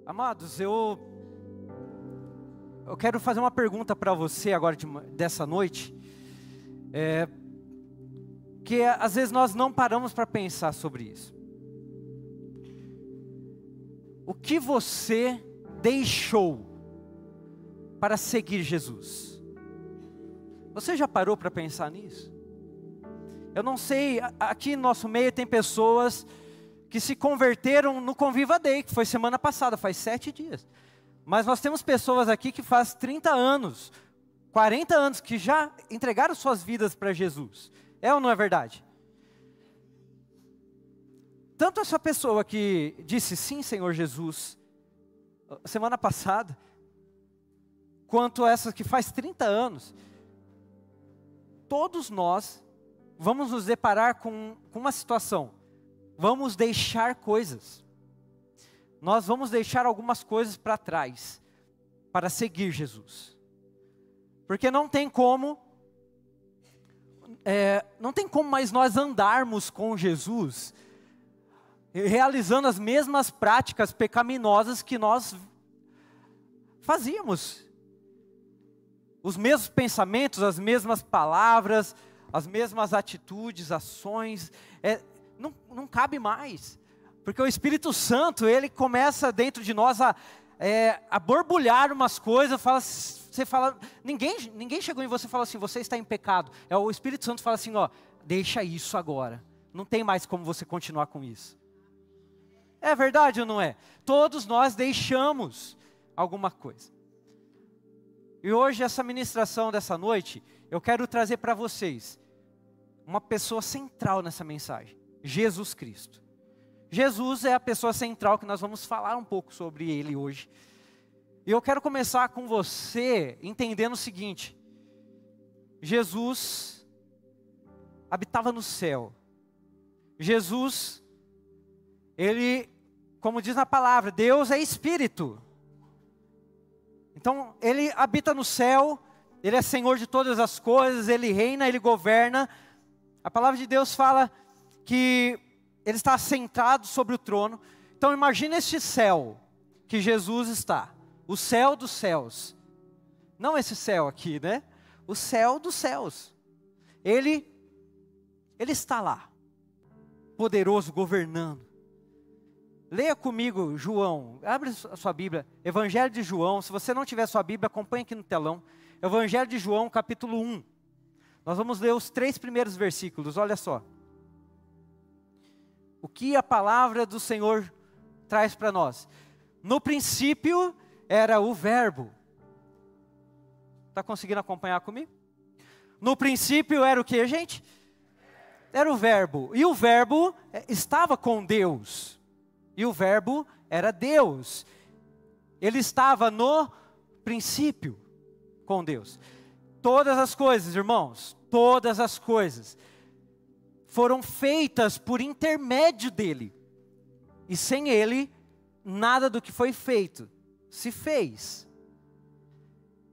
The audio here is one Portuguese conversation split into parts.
Amados, eu quero fazer uma pergunta para você agora dessa noite, que às vezes nós não paramos para pensar sobre isso. O que você deixou para seguir Jesus? Você já parou para pensar nisso? Eu não sei, aqui no nosso meio tem pessoas que se converteram no Conviva Day, que foi semana passada, faz 7 dias. Mas nós temos pessoas aqui que faz 30 anos, 40 anos, que já entregaram suas vidas para Jesus. É ou não é verdade? Tanto essa pessoa que disse sim, Senhor Jesus, semana passada, quanto essa que faz 30 anos, todos nós vamos nos deparar com uma situação. Vamos deixar coisas. Nós vamos deixar algumas coisas para trás, para seguir Jesus. Porque não tem como mais nós andarmos com Jesus, realizando as mesmas práticas pecaminosas que nós fazíamos. Os mesmos pensamentos, as mesmas palavras, as mesmas atitudes, ações, não cabe mais. Porque o Espírito Santo, ele começa dentro de nós a borbulhar umas coisas, você fala, ninguém chegou em você e falou assim, você está em pecado. O Espírito Santo fala assim, deixa isso agora. Não tem mais como você continuar com isso. É verdade ou não é? Todos nós deixamos alguma coisa. E hoje, essa ministração dessa noite, eu quero trazer para vocês uma pessoa central nessa mensagem. Jesus Cristo. Jesus é a pessoa central que nós vamos falar um pouco sobre ele hoje. E eu quero começar com você entendendo o seguinte. Jesus habitava no céu. Jesus, ele, como diz na palavra, Deus é Espírito. Então, ele habita no céu, ele é Senhor de todas as coisas, ele reina, ele governa. A palavra de Deus fala que ele está sentado sobre o trono. Então imagina este céu que Jesus está. O céu dos céus. Não esse céu aqui, né? O céu dos céus. Ele está lá. Poderoso, governando. Leia comigo João. Abre a sua Bíblia. Evangelho de João. Se você não tiver sua Bíblia, acompanhe aqui no telão. Evangelho de João, capítulo 1. Nós vamos ler os 3 primeiros versículos. Olha só. O que a palavra do Senhor traz para nós? No princípio era o verbo. Está conseguindo acompanhar comigo? No princípio era o que, gente? Era o verbo. E o verbo estava com Deus. E o verbo era Deus. Ele estava no princípio com Deus. Todas as coisas, irmãos, todas as coisas foram feitas por intermédio dele. E sem ele, nada do que foi feito se fez.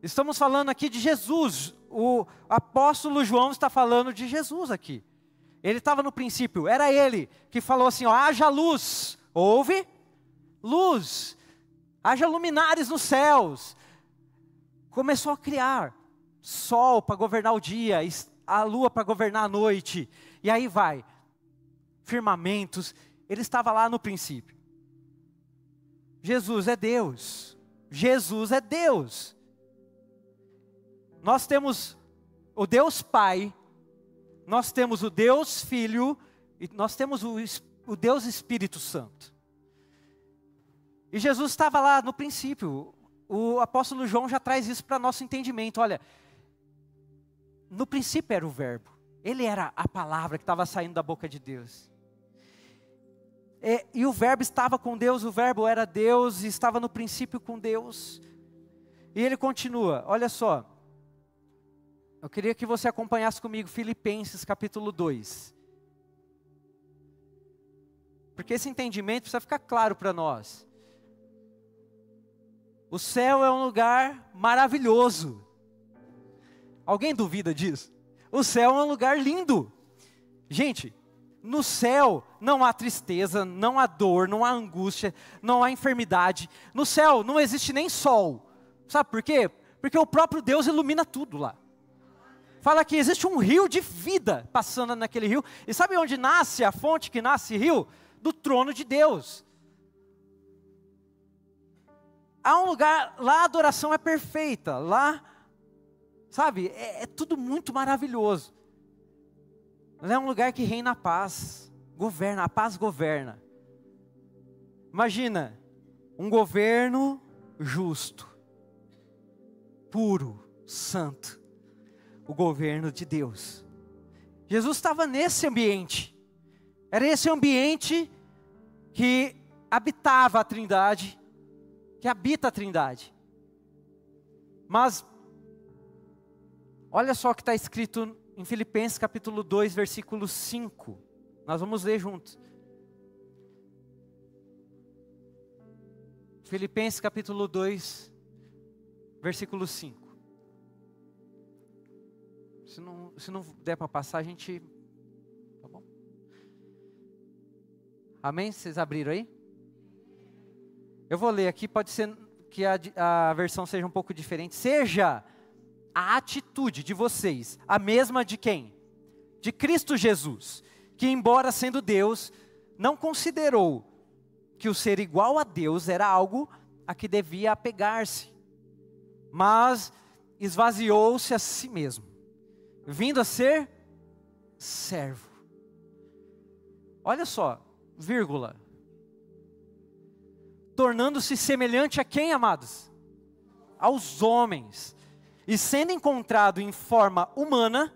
Estamos falando aqui de Jesus. O apóstolo João está falando de Jesus aqui. Ele estava no princípio, era ele que falou assim, haja luz. Houve luz. Haja luminares nos céus. Começou a criar sol para governar o dia, a lua para governar a noite. E aí vai, firmamentos, ele estava lá no princípio. Jesus é Deus, Jesus é Deus. Nós temos o Deus Pai, nós temos o Deus Filho, e nós temos o Deus Espírito Santo. E Jesus estava lá no princípio, o apóstolo João já traz isso para nosso entendimento, olha, no princípio era o verbo. Ele era a palavra que estava saindo da boca de Deus. E o verbo estava com Deus, o verbo era Deus, e estava no princípio com Deus. E ele continua, olha só. Eu queria que você acompanhasse comigo Filipenses capítulo 2. Porque esse entendimento precisa ficar claro para nós. O céu é um lugar maravilhoso. Alguém duvida disso? O céu é um lugar lindo. Gente, no céu não há tristeza, não há dor, não há angústia, não há enfermidade. No céu não existe nem sol. Sabe por quê? Porque o próprio Deus ilumina tudo lá. Fala que existe um rio de vida passando naquele rio. E sabe onde nasce a fonte que nasce rio? Do trono de Deus. Há um lugar, lá a adoração é perfeita. Lá, sabe, é tudo muito maravilhoso. Mas é um lugar que reina a paz. Governa, a paz governa. Imagina, um governo justo, puro, santo. O governo de Deus. Jesus estava nesse ambiente. Era esse ambiente que habitava a Trindade, que habita a Trindade. Mas, olha só o que está escrito em Filipenses capítulo 2, versículo 5. Nós vamos ler juntos. Filipenses capítulo 2, versículo 5. Se não der para passar, a gente... Tá bom? Amém? Vocês abriram aí? Eu vou ler aqui, pode ser que a versão seja um pouco diferente. Seja a atitude de vocês a mesma de quem? De Cristo Jesus, que embora sendo Deus, não considerou que o ser igual a Deus era algo a que devia apegar-se, mas esvaziou-se a si mesmo, vindo a ser servo. Olha só, vírgula. Tornando-se semelhante a quem, amados? Aos homens. E sendo encontrado em forma humana,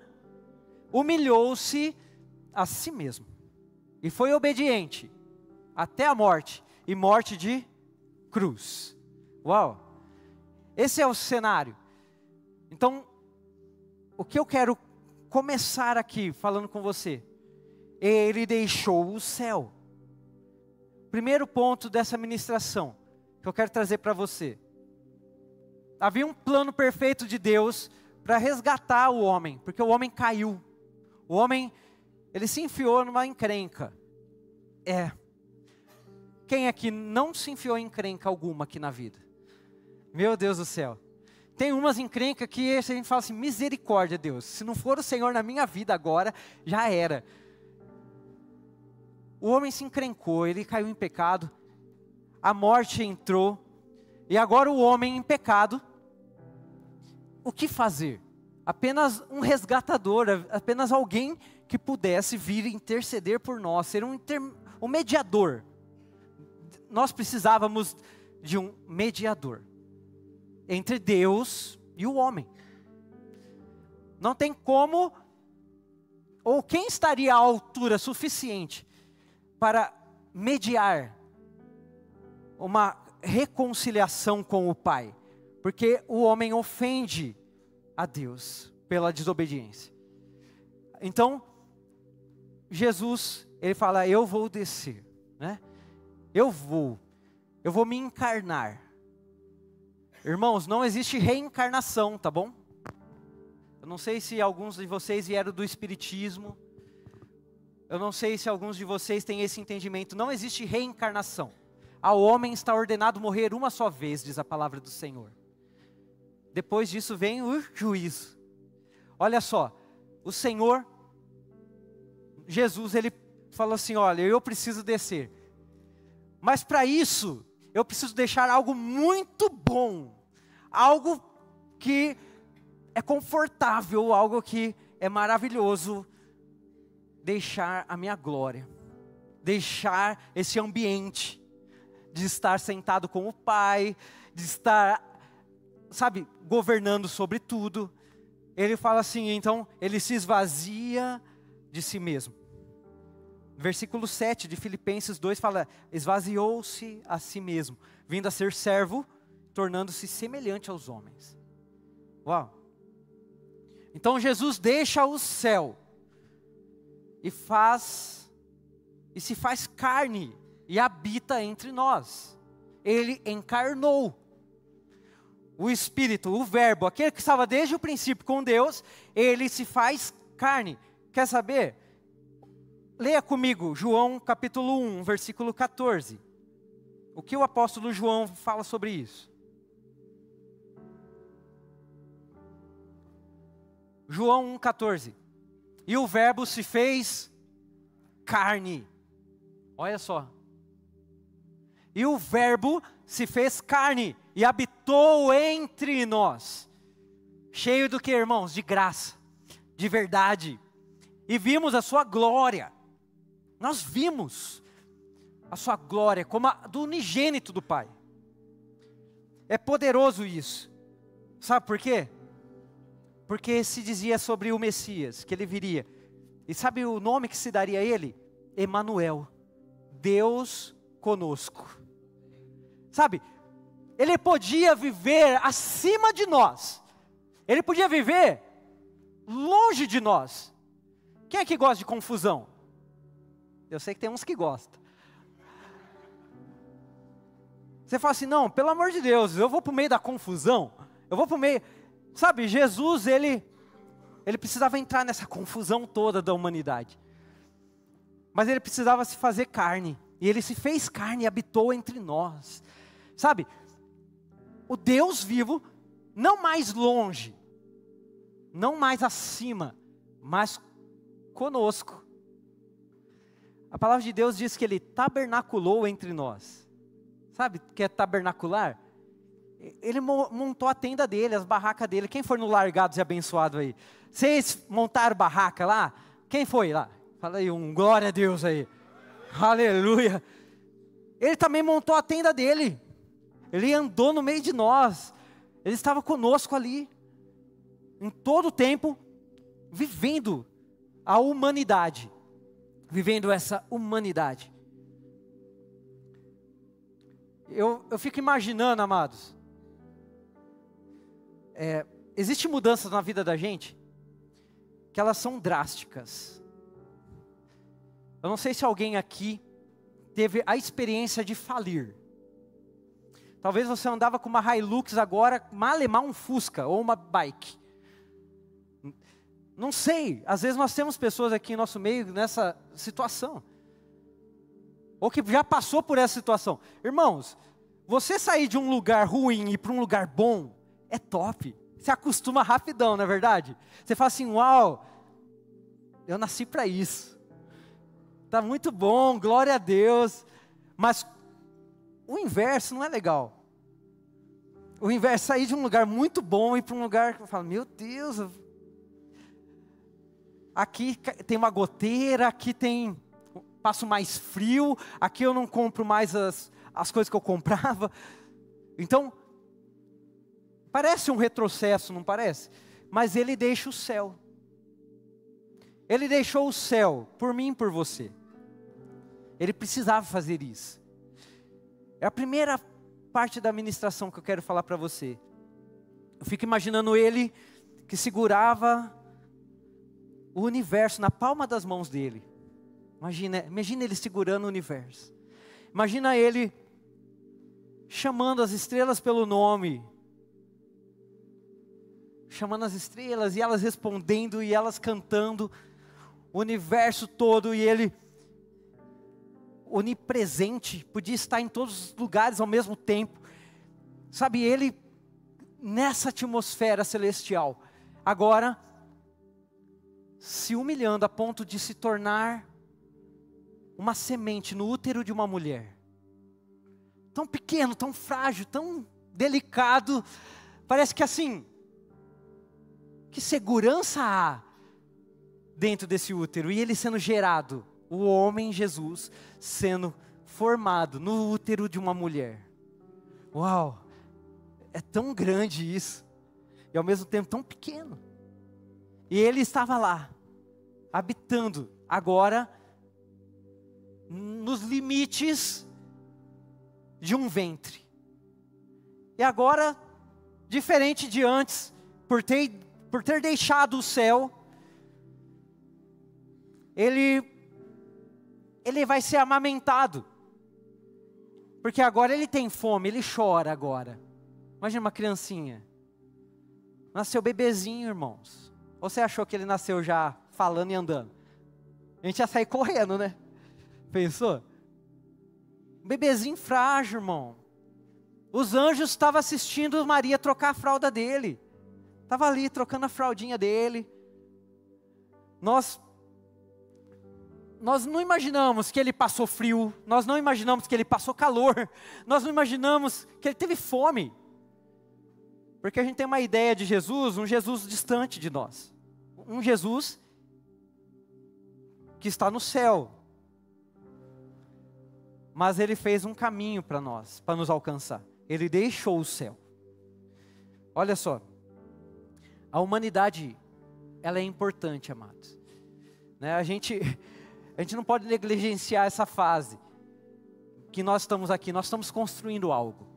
humilhou-se a si mesmo. E foi obediente até a morte, e morte de cruz. Uau! Esse é o cenário. Então, o que eu quero começar aqui falando com você? Ele deixou o céu. Primeiro ponto dessa ministração que eu quero trazer para você. Havia um plano perfeito de Deus para resgatar o homem, porque o homem caiu. O homem, ele se enfiou numa encrenca. Quem aqui não se enfiou em encrenca alguma aqui na vida? Meu Deus do céu. Tem umas encrencas que a gente fala assim, misericórdia, Deus. Se não for o Senhor na minha vida agora, já era. O homem se encrencou, ele caiu em pecado. A morte entrou. E agora o homem em pecado. O que fazer? Apenas um resgatador, apenas alguém que pudesse vir interceder por nós, ser um mediador. Nós precisávamos de um mediador entre Deus e o homem. Não tem como, ou quem estaria à altura suficiente para mediar uma reconciliação com o Pai, porque o homem ofende a Deus pela desobediência. Então, Jesus, ele fala, eu vou descer, né? Eu vou me encarnar. Irmãos, não existe reencarnação, tá bom? Eu não sei se alguns de vocês vieram do espiritismo. Eu não sei se alguns de vocês têm esse entendimento. Não existe reencarnação. Ao homem está ordenado morrer uma só vez, diz a palavra do Senhor. Depois disso vem o juízo. Olha só, o Senhor, Jesus, ele falou assim, olha, eu preciso descer. Mas para isso, eu preciso deixar algo muito bom. Algo que é confortável, algo que é maravilhoso. Deixar a minha glória. Deixar esse ambiente de estar sentado com o Pai, de estar, sabe, governando sobre tudo. Ele fala assim, então, ele se esvazia de si mesmo. Versículo 7 de Filipenses 2 fala, esvaziou-se a si mesmo, vindo a ser servo, tornando-se semelhante aos homens. Uau! Então Jesus deixa o céu e se faz carne e habita entre nós. Ele encarnou. O Espírito, o Verbo, aquele que estava desde o princípio com Deus, ele se faz carne. Quer saber? Leia comigo João capítulo 1, versículo 14. O que o apóstolo João fala sobre isso? João 1,14. E o verbo se fez carne. Olha só. E o verbo se fez carne e habitou entre nós. Cheio do que, irmãos? De graça, de verdade. E vimos a sua glória. Nós vimos a sua glória como a do unigênito do Pai. É poderoso isso. Sabe por quê? Porque se dizia sobre o Messias, que ele viria. E sabe o nome que se daria a ele? Emanuel, Deus conosco. Sabe, ele podia viver acima de nós. Ele podia viver longe de nós. Quem é que gosta de confusão? Eu sei que tem uns que gostam. Você fala assim, não, pelo amor de Deus, eu vou para o meio da confusão. Eu vou para o meio... Sabe, Jesus, ele precisava entrar nessa confusão toda da humanidade. Mas ele precisava se fazer carne. E ele se fez carne e habitou entre nós. Sabe, o Deus vivo, não mais longe, não mais acima, mas conosco. A palavra de Deus diz que ele tabernaculou entre nós. Sabe o que é tabernacular? Ele montou a tenda dele, as barracas dele. Quem foi no Largados e Abençoado aí? Vocês montaram barraca lá? Quem foi lá? Fala aí, glória a Deus aí. Aleluia. Ele também montou a tenda dele. Ele andou no meio de nós. Ele estava conosco ali. Em todo o tempo, vivendo a humanidade. Vivendo essa humanidade. Eu fico imaginando, amados. Existem mudanças na vida da gente que elas são drásticas. Eu não sei se alguém aqui teve a experiência de falir. Talvez você andava com uma Hilux agora, malemar um Fusca ou uma bike. Não sei, às vezes nós temos pessoas aqui em nosso meio nessa situação. Ou que já passou por essa situação. Irmãos, você sair de um lugar ruim e ir para um lugar bom, é top. Você acostuma rapidão, não é verdade? Você fala assim, uau, eu nasci para isso. Está muito bom, glória a Deus. Mas o inverso não é legal. O inverso é sair de um lugar muito bom e ir para um lugar que eu falo, meu Deus, aqui tem uma goteira, aqui passo mais frio, aqui eu não compro mais as coisas que eu comprava. Então, parece um retrocesso, não parece? Mas ele deixa o céu. Ele deixou o céu por mim e por você. Ele precisava fazer isso. É a primeira parte da ministração que eu quero falar para você. Eu fico imaginando ele que segurava o universo na palma das mãos dele. Imagina ele segurando o universo. Imagina ele chamando as estrelas pelo nome. Chamando as estrelas e elas respondendo e elas cantando. O universo todo e ele onipresente, podia estar em todos os lugares ao mesmo tempo. Sabe, ele nessa atmosfera celestial. Agora, se humilhando a ponto de se tornar uma semente no útero de uma mulher. Tão pequeno, tão frágil, tão delicado. Parece que assim, que segurança há dentro desse útero. E ele sendo gerado, o homem Jesus sendo formado no útero de uma mulher. Uau, é tão grande isso. E ao mesmo tempo tão pequeno. E ele estava lá, habitando agora nos limites de um ventre. E agora, diferente de antes, por ter deixado o céu, ele vai ser amamentado. Porque agora ele tem fome, ele chora agora. Imagina uma criancinha. Nasceu bebezinho, irmãos. Ou você achou que ele nasceu já falando e andando? A gente ia sair correndo, né? Pensou? Um bebezinho frágil, irmão. Os anjos estavam assistindo Maria trocar a fralda dele. Estava ali trocando a fraldinha dele. Nós não imaginamos que ele passou frio. Nós não imaginamos que ele passou calor. Nós não imaginamos que ele teve fome. Porque a gente tem uma ideia de Jesus, um Jesus distante de nós. Um Jesus que está no céu. Mas ele fez um caminho para nós, para nos alcançar. Ele deixou o céu. Olha só. A humanidade, ela é importante, amados. Né? A gente não pode negligenciar essa fase. Que nós estamos aqui, nós estamos construindo algo.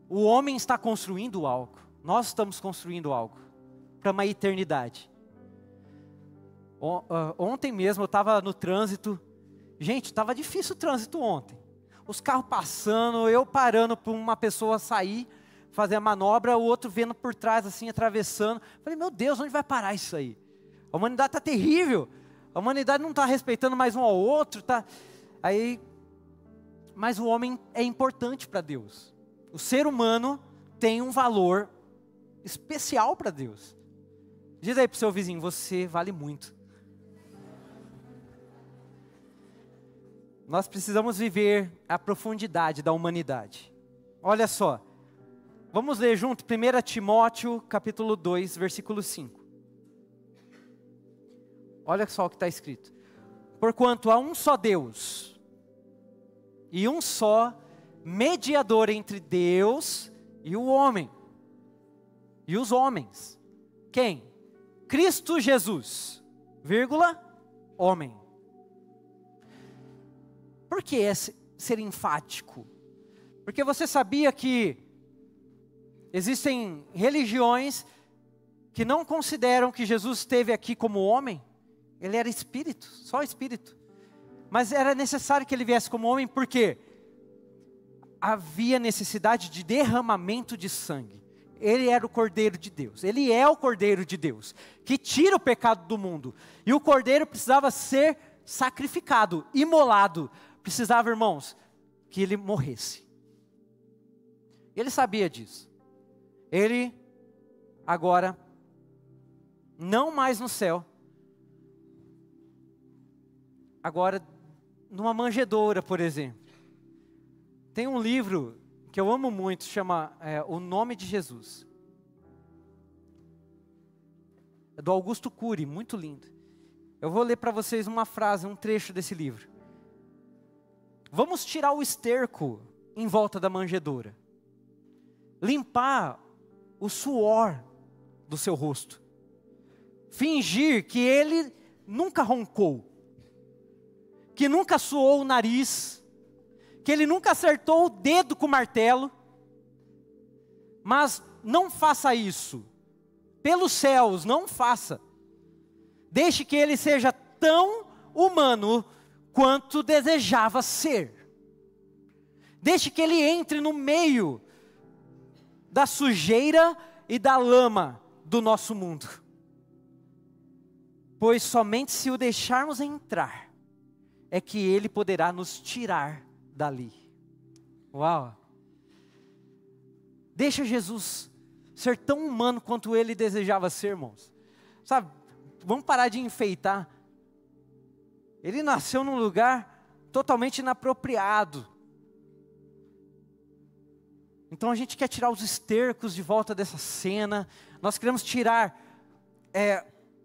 O homem está construindo algo. Nós estamos construindo algo. Para uma eternidade. Ontem mesmo eu estava no trânsito. Gente, estava difícil o trânsito ontem. Os carros passando, eu parando para uma pessoa sair, fazer a manobra, o outro vendo por trás assim, atravessando. Falei, meu Deus, onde vai parar isso aí? A humanidade está terrível. A humanidade não está respeitando mais um ao outro. Mas o homem é importante para Deus. O ser humano tem um valor especial para Deus. Diz aí para o seu vizinho, você vale muito. Nós precisamos viver a profundidade da humanidade. Olha só. Vamos ler junto 1 Timóteo capítulo 2, versículo 5. Olha só o que está escrito. Porquanto há um só Deus e um só mediador entre Deus e o homem. E os homens. Quem? Cristo Jesus, homem. Por que é ser enfático? Porque você sabia que existem religiões que não consideram que Jesus esteve aqui como homem? Ele era espírito, só espírito. Mas era necessário que ele viesse como homem, porque havia necessidade de derramamento de sangue. Ele era o Cordeiro de Deus. Ele é o Cordeiro de Deus, que tira o pecado do mundo. E o Cordeiro precisava ser sacrificado, imolado. Precisava, irmãos, que ele morresse. Ele sabia disso. Ele, agora, não mais no céu, agora, numa manjedoura, por exemplo. Tem um livro que eu amo muito, chama O Nome de Jesus. É do Augusto Cury, muito lindo. Eu vou ler para vocês uma frase, um trecho desse livro. Vamos tirar o esterco em volta da manjedoura. Limpar o suor do seu rosto. Fingir que ele nunca roncou. Que nunca suou o nariz. Que ele nunca acertou o dedo com o martelo. Mas não faça isso. Pelos céus, não faça. Deixe que ele seja tão humano quanto desejava ser. Deixe que ele entre no meio da sujeira e da lama do nosso mundo. Pois somente se o deixarmos entrar, é que ele poderá nos tirar dali. Uau! Deixa Jesus ser tão humano quanto ele desejava ser, irmãos. Sabe, vamos parar de enfeitar. Ele nasceu num lugar totalmente inapropriado. Então a gente quer tirar os estercos de volta dessa cena. Nós queremos tirar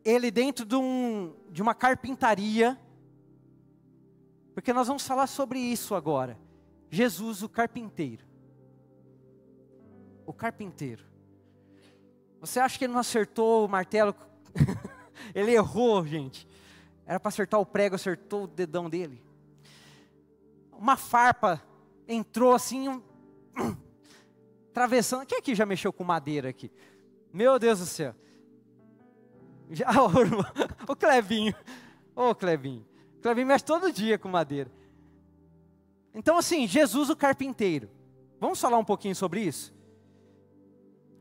ele dentro de uma carpintaria. Porque nós vamos falar sobre isso agora. Jesus, o carpinteiro. O carpinteiro. Você acha que ele não acertou o martelo? Ele errou, gente. Era para acertar o prego, acertou o dedão dele. Uma farpa entrou assim, atravessando. Quem aqui já mexeu com madeira aqui? Meu Deus do céu. Já, o Clebinho. Ô Clebinho. O Clebinho mexe todo dia com madeira. Então assim, Jesus o carpinteiro. Vamos falar um pouquinho sobre isso?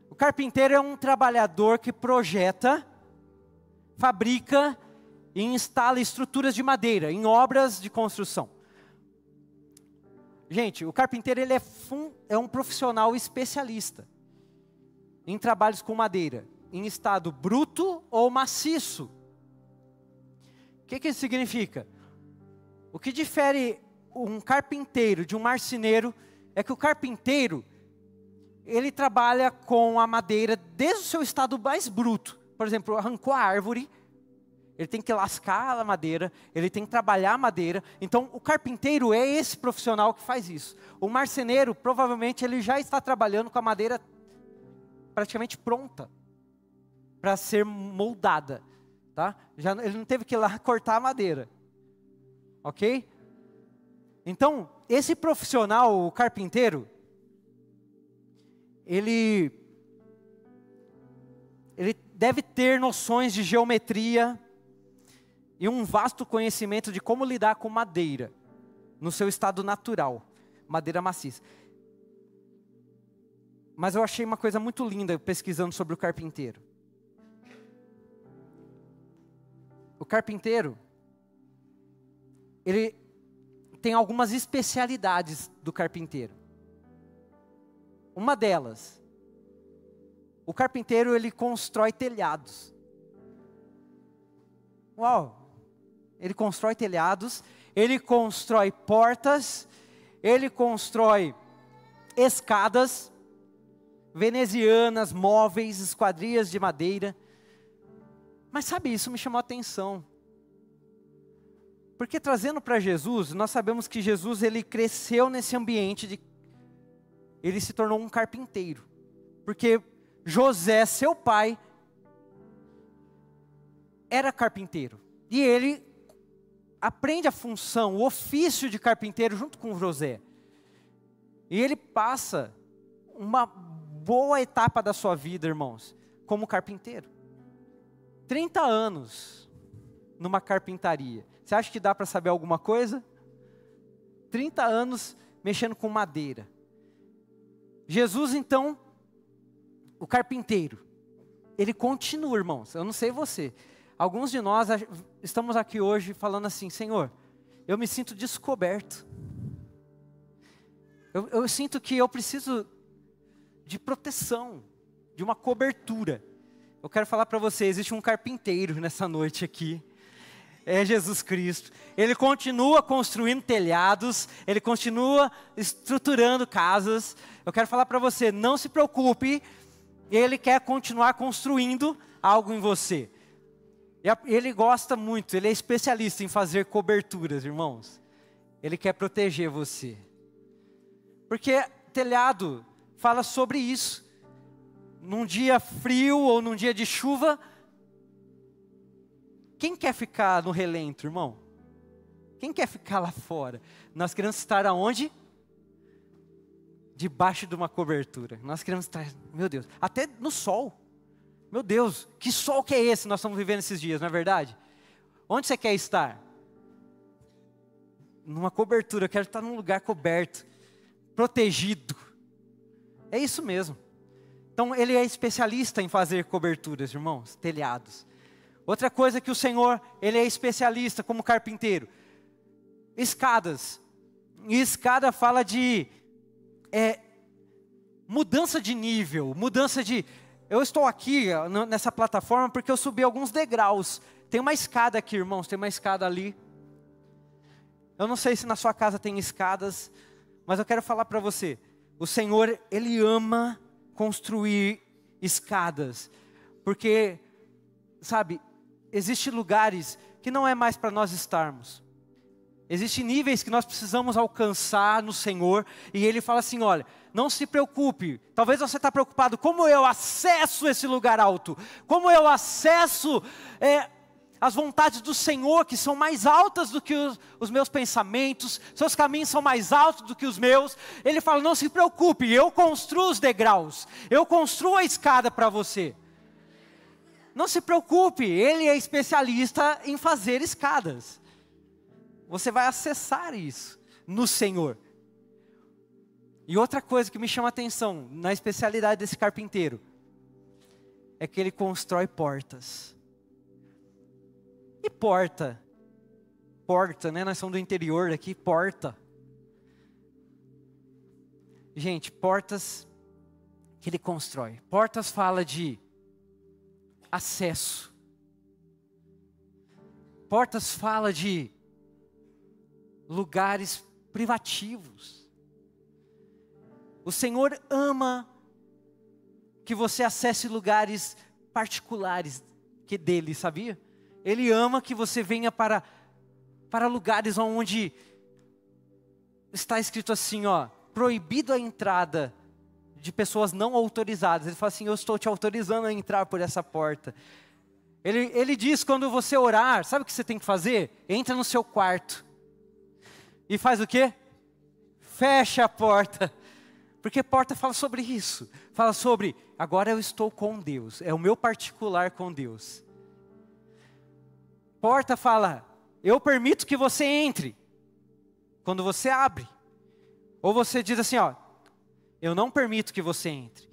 O carpinteiro é um trabalhador que projeta, fabrica e instala estruturas de madeira em obras de construção. Gente, o carpinteiro ele é um profissional especialista em trabalhos com madeira, em estado bruto ou maciço. O que isso significa? O que difere um carpinteiro de um marceneiro é que o carpinteiro, ele trabalha com a madeira desde o seu estado mais bruto. Por exemplo, arrancou a árvore, ele tem que lascar a madeira, ele tem que trabalhar a madeira. Então, o carpinteiro é esse profissional que faz isso. O marceneiro, provavelmente, ele já está trabalhando com a madeira praticamente pronta para ser moldada, tá? Ele não teve que ir lá cortar a madeira, ok? Então, esse profissional, o carpinteiro, ele deve ter noções de geometria e um vasto conhecimento de como lidar com madeira, no seu estado natural, madeira maciça. Mas eu achei uma coisa muito linda pesquisando sobre o carpinteiro. O carpinteiro, ele tem algumas especialidades do carpinteiro. Uma delas, o carpinteiro ele constrói telhados. Uau! Ele constrói telhados, ele constrói portas, ele constrói escadas venezianas, móveis, esquadrias de madeira. Mas sabe, isso me chamou a atenção. Porque trazendo para Jesus, nós sabemos que Jesus ele cresceu nesse ambiente ele se tornou um carpinteiro. Porque José, seu pai, era carpinteiro. E ele aprende a função, o ofício de carpinteiro junto com José. E ele passa uma boa etapa da sua vida, irmãos, como carpinteiro. 30 anos numa carpintaria. Você acha que dá para saber alguma coisa? 30 anos mexendo com madeira. Jesus, então, o carpinteiro, ele continua, irmãos. Eu não sei você. Alguns de nós estamos aqui hoje falando assim: Senhor, eu me sinto descoberto. Eu sinto que eu preciso de proteção, de uma cobertura. Eu quero falar para você, existe um carpinteiro nessa noite aqui. É Jesus Cristo. Ele continua construindo telhados, ele continua estruturando casas. Eu quero falar para você, não se preocupe, ele quer continuar construindo algo em você. Ele gosta muito, ele é especialista em fazer coberturas, irmãos. Ele quer proteger você. Porque telhado fala sobre isso. Num dia frio ou num dia de chuva, quem quer ficar no relento, irmão? Quem quer ficar lá fora? Nós queremos estar aonde? Debaixo de uma cobertura. Nós queremos estar, meu Deus, até no sol. Meu Deus, que sol que é esse nós estamos vivendo esses dias, não é verdade? Onde você quer estar? Numa cobertura, eu quero estar num lugar coberto, protegido. É isso mesmo. Então ele é especialista em fazer coberturas, irmãos, telhados. Outra coisa que o Senhor, ele é especialista como carpinteiro. Escadas. E escada fala de mudança de nível, mudança de... Eu estou aqui nessa plataforma porque eu subi alguns degraus. Tem uma escada aqui, irmãos, tem uma escada ali. Eu não sei se na sua casa tem escadas, mas eu quero falar para você. O Senhor, ele ama construir escadas. Porque, sabe, existem lugares que não é mais para nós estarmos. Existem níveis que nós precisamos alcançar no Senhor. E Ele fala assim, olha, não se preocupe. Talvez você está preocupado, como eu acesso esse lugar alto? Como eu acesso as vontades do Senhor, que são mais altas do que os meus pensamentos. Seus caminhos são mais altos do que os meus. Ele fala, não se preocupe, eu construo os degraus. Eu construo a escada para você. Não se preocupe, Ele é especialista em fazer escadas. Você vai acessar isso no Senhor. E outra coisa que me chama a atenção, na especialidade desse carpinteiro, é que ele constrói portas. E porta. Porta, né? Nós somos do interior aqui, porta. Gente, portas que ele constrói. Portas fala de acesso. Portas fala de lugares privativos. O Senhor ama que você acesse lugares particulares que dele, sabia? Ele ama que você venha para lugares onde está escrito assim, ó, proibido a entrada de pessoas não autorizadas. Ele fala assim, eu estou te autorizando a entrar por essa porta. Ele diz, quando você orar, sabe o que você tem que fazer? Entra no seu quarto. E faz o quê? Fecha a porta. Porque porta fala sobre isso. Fala sobre, agora eu estou com Deus. É o meu particular com Deus. Porta fala, eu permito que você entre. Quando você abre. Ou você diz assim, ó, eu não permito que você entre.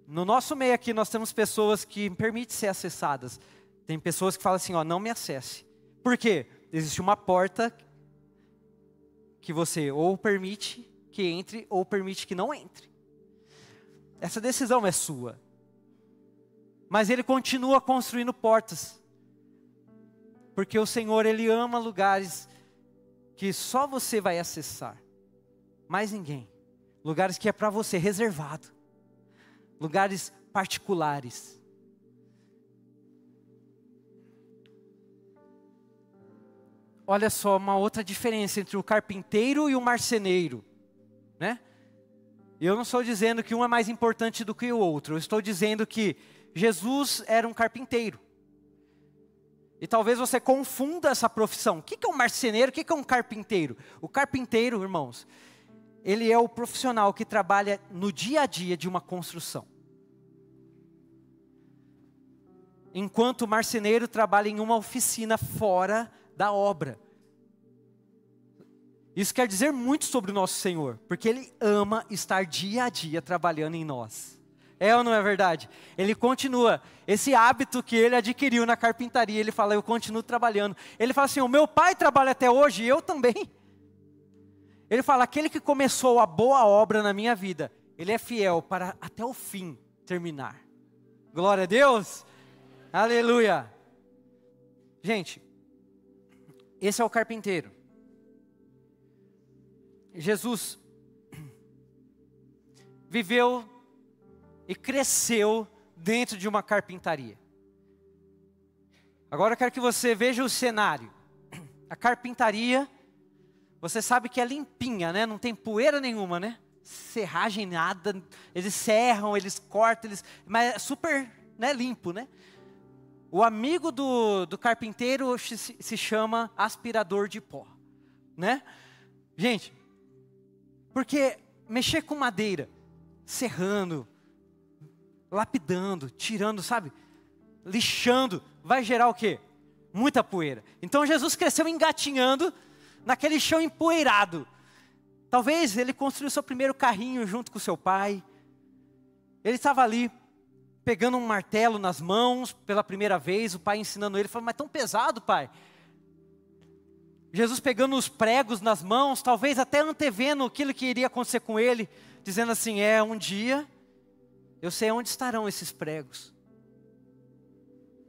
No nosso meio aqui nós temos pessoas que permitem ser acessadas. Tem pessoas que falam assim, ó, não me acesse. Por quê? Existe uma porta que você ou permite que entre ou permite que não entre. Essa decisão é sua. Mas ele continua construindo portas. Porque o Senhor, ele ama lugares que só você vai acessar. Mais ninguém. Lugares que é para você, reservado. Lugares particulares. Olha só uma outra diferença entre o carpinteiro e o marceneiro, né? Eu não estou dizendo que um é mais importante do que o outro. Eu estou dizendo que Jesus era um carpinteiro. E talvez você confunda essa profissão. O que é um marceneiro? O que é um carpinteiro? O carpinteiro, irmãos, ele é o profissional que trabalha no dia a dia de uma construção. Enquanto o marceneiro trabalha em uma oficina fora da obra. Isso quer dizer muito sobre o nosso Senhor, porque Ele ama estar dia a dia trabalhando em nós. É ou não é verdade? Ele continua, esse hábito que Ele adquiriu na carpintaria, Ele fala, eu continuo trabalhando. Ele fala assim, o meu pai trabalha até hoje e eu também. Ele fala, aquele que começou a boa obra na minha vida, Ele é fiel para até o fim terminar. Glória a Deus! Aleluia! Gente, esse é o carpinteiro. Jesus viveu e cresceu dentro de uma carpintaria. Agora eu quero que você veja o cenário. A carpintaria, você sabe que é limpinha, né? Não tem poeira nenhuma, né? Serragem nada, eles serram, eles cortam, mas é super, né, limpo, né? O amigo do carpinteiro se chama aspirador de pó, né? Gente, porque mexer com madeira, serrando, lapidando, tirando, sabe? Lixando, vai gerar o quê? Muita poeira. Então Jesus cresceu engatinhando naquele chão empoeirado. Talvez ele construiu seu primeiro carrinho junto com seu pai. Ele estava ali, pegando um martelo nas mãos pela primeira vez, o pai ensinando ele, falou, mas tão pesado, pai. Jesus pegando os pregos nas mãos, talvez até antevendo aquilo que iria acontecer com ele, dizendo assim, um dia, eu sei onde estarão esses pregos,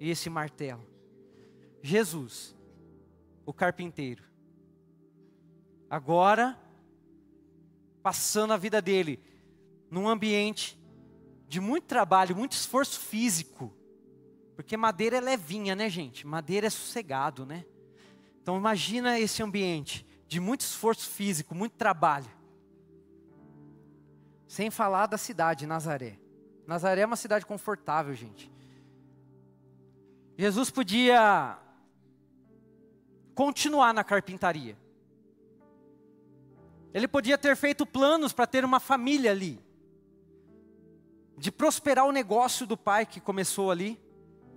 e esse martelo. Jesus, o carpinteiro, agora, passando a vida dele, num ambiente de muito trabalho, muito esforço físico, porque madeira é levinha, né, gente? Madeira é sossegado, né? Então imagina esse ambiente de muito esforço físico, muito trabalho. Sem falar da cidade, Nazaré. Nazaré é uma cidade confortável, gente. Jesus podia continuar na carpintaria. Ele podia ter feito planos para ter uma família ali. De prosperar o negócio do pai que começou ali.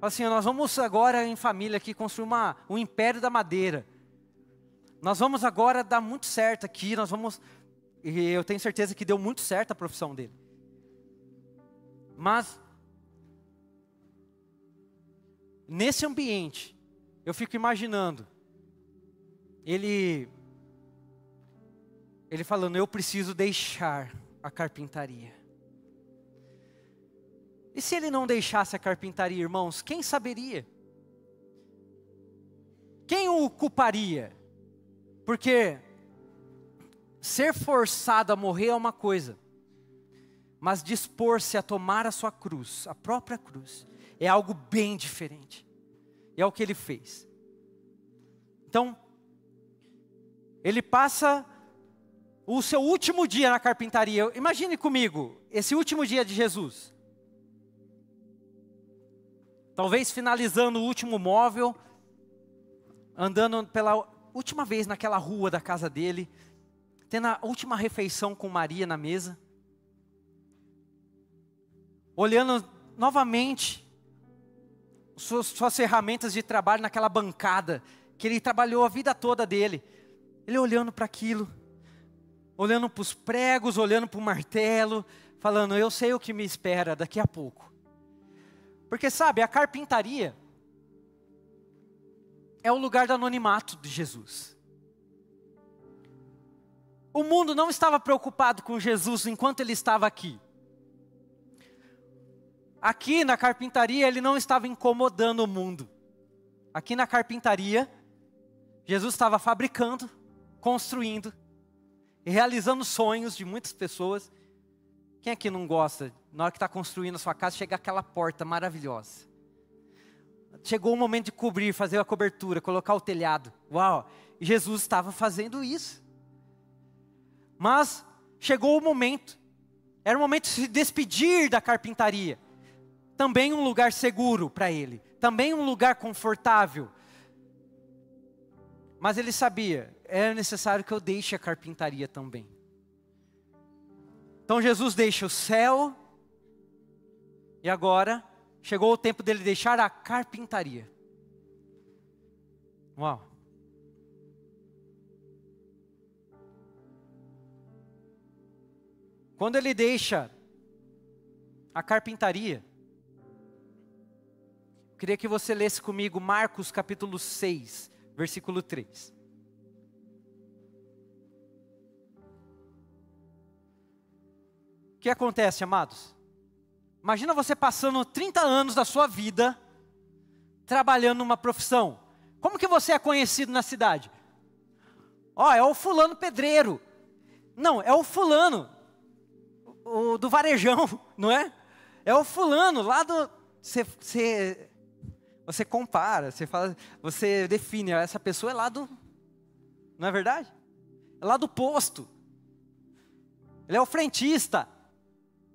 Assim, nós vamos agora em família aqui construir um império da madeira. Nós vamos agora dar muito certo aqui, e eu tenho certeza que deu muito certo a profissão dele. Mas, nesse ambiente, eu fico imaginando, ele falando, eu preciso deixar a carpintaria. E se ele não deixasse a carpintaria, irmãos, quem saberia? Quem o culparia? Porque ser forçado a morrer é uma coisa, mas dispor-se a tomar a sua cruz, a própria cruz, é algo bem diferente. E é o que ele fez. Então, ele passa o seu último dia na carpintaria. Imagine comigo, esse último dia de Jesus. Talvez finalizando o último móvel, andando pela última vez naquela rua da casa dele, tendo a última refeição com Maria na mesa, olhando novamente suas ferramentas de trabalho naquela bancada, que ele trabalhou a vida toda dele, ele olhando para aquilo, olhando para os pregos, olhando para o martelo, falando, eu sei o que me espera daqui a pouco. Porque sabe, a carpintaria é o lugar do anonimato de Jesus. O mundo não estava preocupado com Jesus enquanto ele estava aqui. Aqui na carpintaria ele não estava incomodando o mundo. Aqui na carpintaria, Jesus estava fabricando, construindo, e realizando sonhos de muitas pessoas. Quem aqui não gosta, na hora que está construindo a sua casa, chega aquela porta maravilhosa. Chegou o momento de cobrir, fazer a cobertura, colocar o telhado. Uau, Jesus estava fazendo isso. Mas chegou o momento, era o momento de se despedir da carpintaria. Também um lugar seguro para ele, também um lugar confortável. Mas ele sabia, era necessário que eu deixe a carpintaria também. Então Jesus deixa o céu, e agora chegou o tempo dele deixar a carpintaria. Uau! Quando ele deixa a carpintaria, eu queria que você lesse comigo Marcos capítulo 6, versículo 3. O que acontece, amados? Imagina você passando 30 anos da sua vida trabalhando numa profissão. Como que você é conhecido na cidade? Ó, é o fulano pedreiro. Não, é o fulano do varejão, não é? É o fulano lá do... Você compara, você fala, você define, essa pessoa é lá do... Não é verdade? É lá do posto. Ele é o frentista.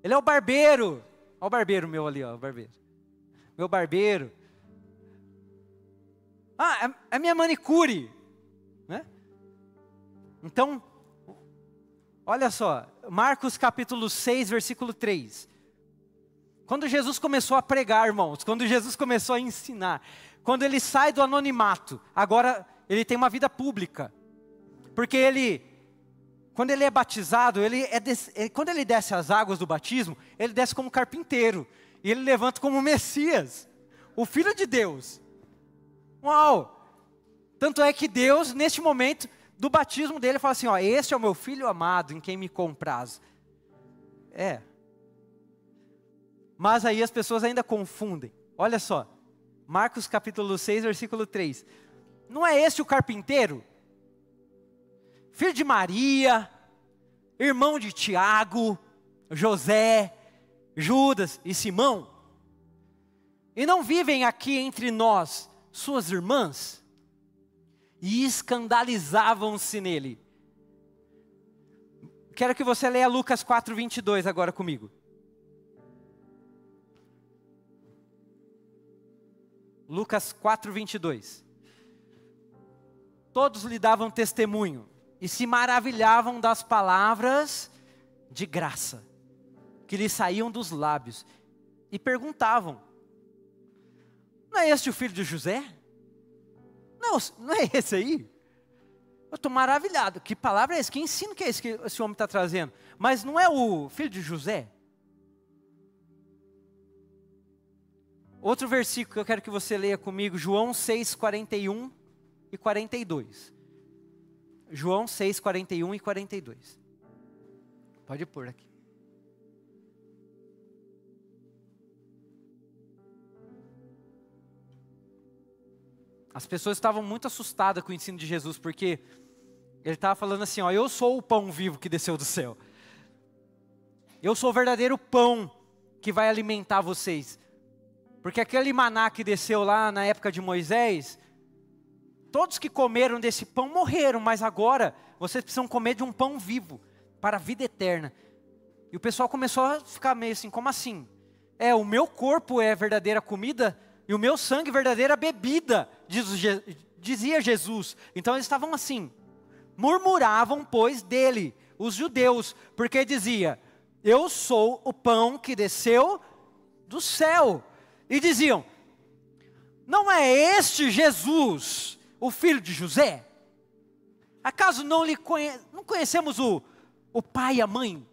Ele é o barbeiro. Olha o barbeiro meu ali, ó, o barbeiro. Meu barbeiro. Ah, é minha manicure. Né? Então, olha só, Marcos capítulo 6, versículo 3. Quando Jesus começou a pregar, irmãos, quando Jesus começou a ensinar, quando ele sai do anonimato, agora ele tem uma vida pública. Porque quando ele é batizado, quando ele desce as águas do batismo, ele desce como carpinteiro. E ele levanta como Messias, o Filho de Deus. Uau! Tanto é que Deus, neste momento do batismo dele, fala assim, ó, este é o meu Filho amado, em quem me compraz. Mas aí as pessoas ainda confundem. Olha só, Marcos capítulo 6, versículo 3. Não é este o carpinteiro? Filho de Maria, irmão de Tiago, José, Judas e Simão? E não vivem aqui entre nós suas irmãs? E escandalizavam-se nele. Quero que você leia Lucas 4, 22 agora comigo. Lucas 4, 22. Todos lhe davam testemunho e se maravilhavam das palavras de graça que lhe saíam dos lábios. E perguntavam, não é este o filho de José? Não é esse aí? Eu estou maravilhado, que palavra é essa? Que ensino que é esse que esse homem está trazendo? Mas não é o filho de José? Outro versículo que eu quero que você leia comigo, João 6, 41 e 42. João 6, 41 e 42. Pode pôr aqui. As pessoas estavam muito assustadas com o ensino de Jesus, porque ele estava falando assim, ó, eu sou o pão vivo que desceu do céu. Eu sou o verdadeiro pão que vai alimentar vocês. Porque aquele maná que desceu lá na época de Moisés, todos que comeram desse pão morreram, mas agora vocês precisam comer de um pão vivo, para a vida eterna. E o pessoal começou a ficar meio assim, como assim? O meu corpo é verdadeira comida e o meu sangue verdadeira bebida, dizia Jesus. Então eles estavam assim, murmuravam pois dele, os judeus, porque dizia, eu sou o pão que desceu do céu. E diziam, não é este Jesus, o filho de José? Acaso não conhecemos o pai e a mãe?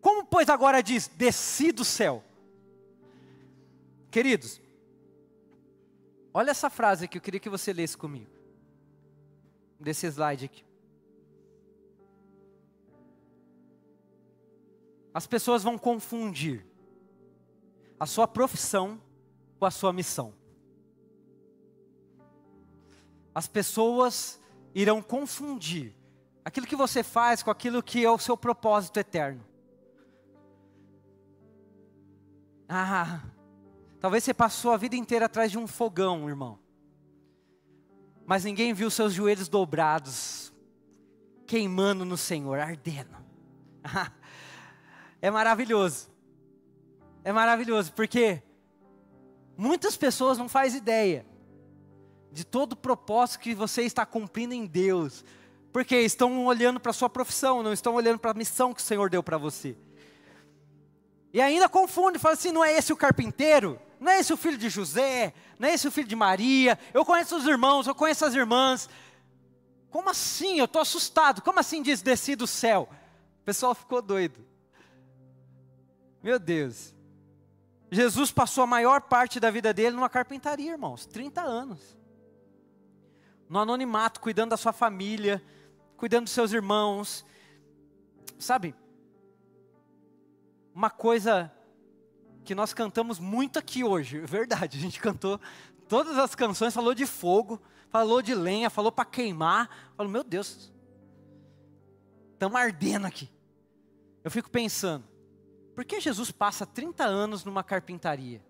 Como pois agora diz, desci do céu? Queridos, olha essa frase que eu queria que você lesse comigo. Desse slide aqui. As pessoas vão confundir a sua profissão com a sua missão. As pessoas irão confundir aquilo que você faz com aquilo que é o seu propósito eterno. Talvez você passou a vida inteira atrás de um fogão, irmão. Mas ninguém viu seus joelhos dobrados, queimando no Senhor, ardendo. É maravilhoso. É maravilhoso, porque muitas pessoas não fazem ideia de todo o propósito que você está cumprindo em Deus. Porque estão olhando para a sua profissão, não estão olhando para a missão que o Senhor deu para você. E ainda confunde, fala assim, não é esse o carpinteiro? Não é esse o filho de José? Não é esse o filho de Maria? Eu conheço os irmãos, eu conheço as irmãs. Como assim? Eu estou assustado. Como assim diz, desci do céu? O pessoal ficou doido. Meu Deus. Jesus passou a maior parte da vida dele numa carpintaria, irmãos. 30 anos. No anonimato, cuidando da sua família, cuidando dos seus irmãos. Sabe? Uma coisa que nós cantamos muito aqui hoje, é verdade, a gente cantou todas as canções, falou de fogo, falou de lenha, falou para queimar, falou, meu Deus, estamos ardendo aqui. Eu fico pensando, por que Jesus passa 30 anos numa carpintaria?